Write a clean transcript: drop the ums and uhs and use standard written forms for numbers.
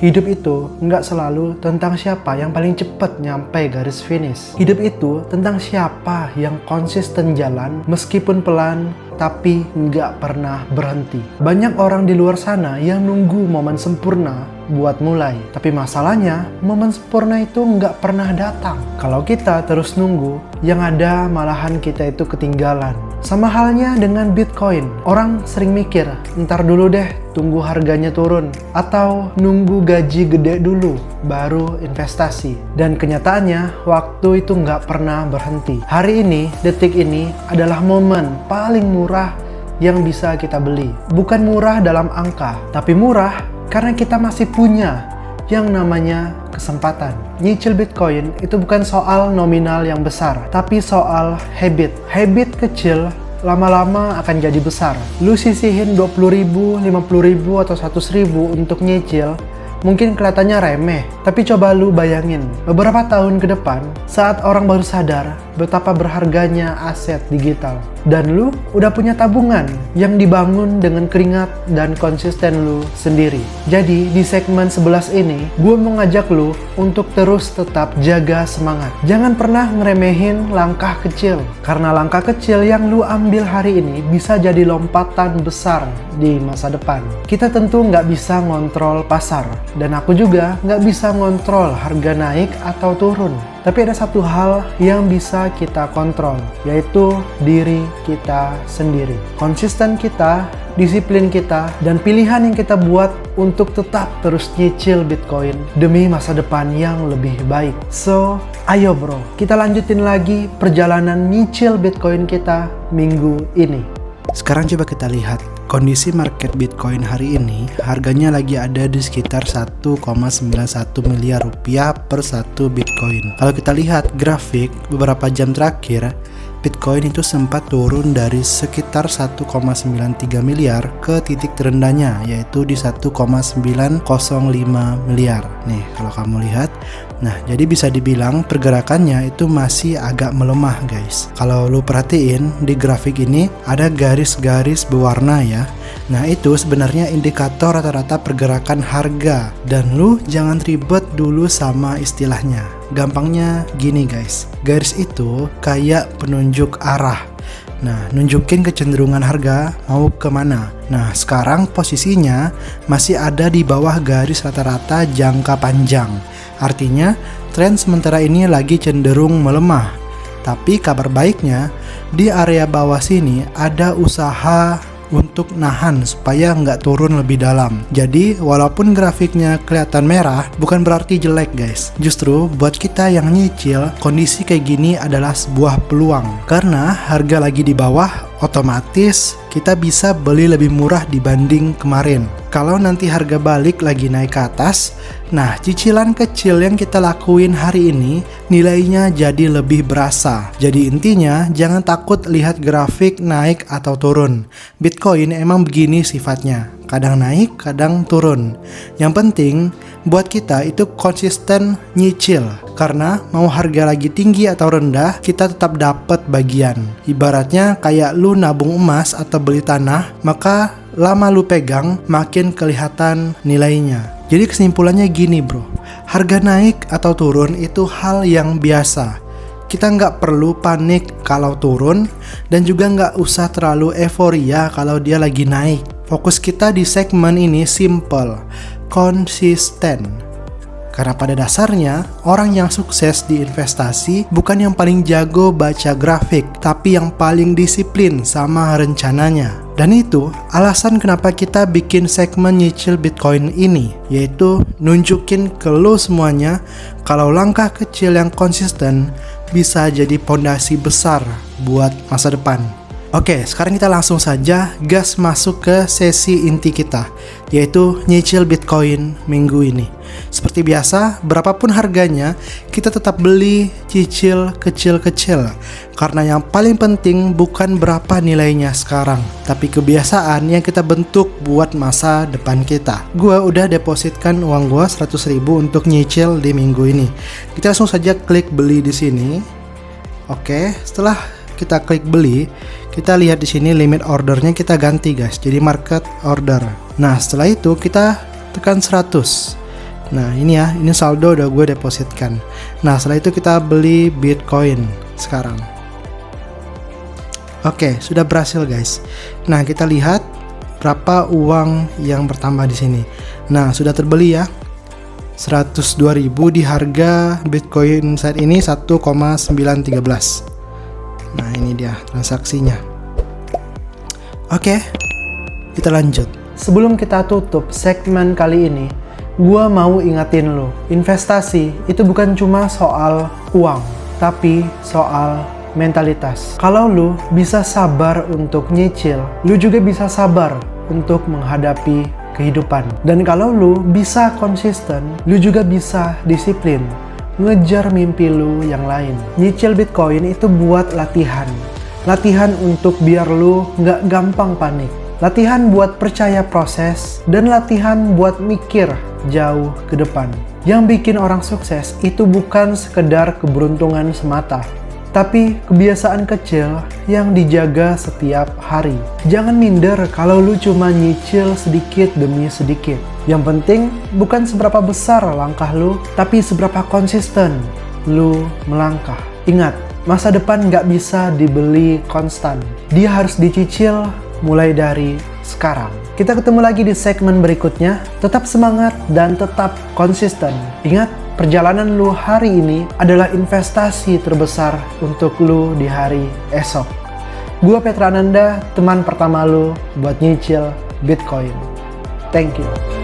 Hidup itu nggak selalu tentang siapa yang paling cepat nyampe garis finish. Hidup itu tentang siapa yang konsisten jalan meskipun pelan tapi nggak pernah berhenti. Banyak orang di luar sana yang nunggu momen sempurna buat mulai. Tapi masalahnya, momen sempurna itu nggak pernah datang. Kalau kita terus nunggu, yang ada malahan kita itu ketinggalan. Sama halnya dengan Bitcoin. Orang sering mikir, ntar dulu deh, tunggu harganya turun. Atau nunggu gaji gede dulu, baru investasi. Dan kenyataannya, waktu itu nggak pernah berhenti. Hari ini, detik ini adalah momen paling murah yang bisa kita beli. Bukan murah dalam angka, tapi murah karena kita masih punya yang namanya kesempatan. Nyicil Bitcoin itu bukan soal nominal yang besar, tapi soal habit. Habit kecil lama-lama akan jadi besar. Lu sisihin 20.000, 50.000 atau 100.000 untuk nyicil, mungkin kelihatannya remeh, tapi coba lu bayangin, beberapa tahun ke depan, saat orang baru sadar betapa berharganya aset digital, dan lu udah punya tabungan yang dibangun dengan keringat dan konsisten lu sendiri. Jadi di segmen 11 ini, gue mau ngajak lu untuk terus tetap jaga semangat. Jangan pernah ngeremehin langkah kecil, karena langkah kecil yang lu ambil hari ini bisa jadi lompatan besar di masa depan. Kita tentu nggak bisa ngontrol pasar, dan aku juga nggak bisa ngontrol harga naik atau turun. Tapi ada satu hal yang bisa kita kontrol, yaitu diri kita sendiri. Konsisten kita, disiplin kita, dan pilihan yang kita buat untuk tetap terus nyicil Bitcoin demi masa depan yang lebih baik. So, ayo bro, kita lanjutin lagi perjalanan nyicil Bitcoin kita minggu ini. Sekarang coba kita lihat kondisi market Bitcoin hari ini. Harganya lagi ada di sekitar 1,91 miliar rupiah per satu Bitcoin. Kalau kita lihat grafik beberapa jam terakhir, Bitcoin itu sempat turun dari sekitar 1,93 miliar ke titik terendahnya, yaitu di 1,905 miliar. Nih, kalau kamu lihat, nah jadi bisa dibilang pergerakannya itu masih agak melemah guys. Kalau lu perhatiin di grafik ini ada garis-garis berwarna ya. Nah itu sebenarnya indikator rata-rata pergerakan harga, dan lu jangan ribet dulu sama istilahnya. Gampangnya gini guys, garis itu kayak penunjuk arah. Nah, nunjukin kecenderungan harga mau kemana. Nah, sekarang posisinya masih ada di bawah garis rata-rata jangka panjang. Artinya, tren sementara ini lagi cenderung melemah. Tapi kabar baiknya, di area bawah sini ada usaha untuk nahan supaya nggak turun lebih dalam. Jadi walaupun grafiknya kelihatan merah, bukan berarti jelek guys. Justru buat kita yang nyicil, kondisi kayak gini adalah sebuah peluang. Karena harga lagi di bawah, otomatis kita bisa beli lebih murah dibanding kemarin. Kalau nanti harga balik lagi naik ke atas, nah cicilan kecil yang kita lakuin hari ini nilainya jadi lebih berasa. Jadi intinya jangan takut lihat grafik naik atau turun. Bitcoin emang begini sifatnya, kadang naik, kadang turun. Yang penting buat kita itu konsisten nyicil, karena mau harga lagi tinggi atau rendah, kita tetap dapat bagian. Ibaratnya kayak lu nabung emas atau beli tanah, maka lama lu pegang makin kelihatan nilainya. Jadi kesimpulannya gini bro, harga naik atau turun itu hal yang biasa. Kita nggak perlu panik kalau turun, dan juga nggak usah terlalu euforia kalau dia lagi naik. Fokus kita di segmen ini simple, konsisten. Karena pada dasarnya, orang yang sukses di investasi bukan yang paling jago baca grafik, tapi yang paling disiplin sama rencananya. Dan itu alasan kenapa kita bikin segmen nyicil Bitcoin ini, yaitu nunjukin ke lo semuanya kalau langkah kecil yang konsisten bisa jadi pondasi besar buat masa depan. Oke, sekarang kita langsung saja gas masuk ke sesi inti kita, yaitu nyicil Bitcoin minggu ini. Seperti biasa, berapapun harganya, kita tetap beli cicil kecil-kecil. Karena yang paling penting bukan berapa nilainya sekarang, tapi kebiasaan yang kita bentuk buat masa depan kita. Gua udah depositkan uang gua 100.000 untuk nyicil di minggu ini. Kita langsung saja klik beli di sini. Oke, setelah kita klik beli, kita lihat di sini limit ordernya kita ganti guys, jadi market order. Nah setelah itu kita tekan 100. Nah ini ya, ini saldo udah gue depositkan. Nah setelah itu kita beli Bitcoin sekarang. Oke, sudah berhasil guys. Nah kita lihat berapa uang yang bertambah di sini. Nah sudah terbeli ya, 102.000 di harga Bitcoin saat ini 1,913. Nah ini dia transaksinya. Oke, kita lanjut. Sebelum kita tutup segmen kali ini, gua mau ingatin lo, investasi itu bukan cuma soal uang, tapi soal mentalitas. Kalau lu bisa sabar untuk nyicil, lu juga bisa sabar untuk menghadapi kehidupan. Dan kalau lu bisa konsisten, lu juga bisa disiplin ngejar mimpi lu yang lain. Nyicil Bitcoin itu buat latihan. Latihan untuk biar lu nggak gampang panik. Latihan buat percaya proses, dan latihan buat mikir jauh ke depan. Yang bikin orang sukses itu bukan sekedar keberuntungan semata, tapi kebiasaan kecil yang dijaga setiap hari. Jangan minder kalau lu cuma nyicil sedikit demi sedikit. Yang penting bukan seberapa besar langkah lu, tapi seberapa konsisten lu melangkah. Ingat, masa depan nggak bisa dibeli konstan. Dia harus dicicil mulai dari sekarang. Kita ketemu lagi di segmen berikutnya. Tetap semangat dan tetap konsisten. Ingat, perjalanan lu hari ini adalah investasi terbesar untuk lu di hari esok. Gua Petra Ananda, teman pertama lu buat nyicil Bitcoin. Thank you.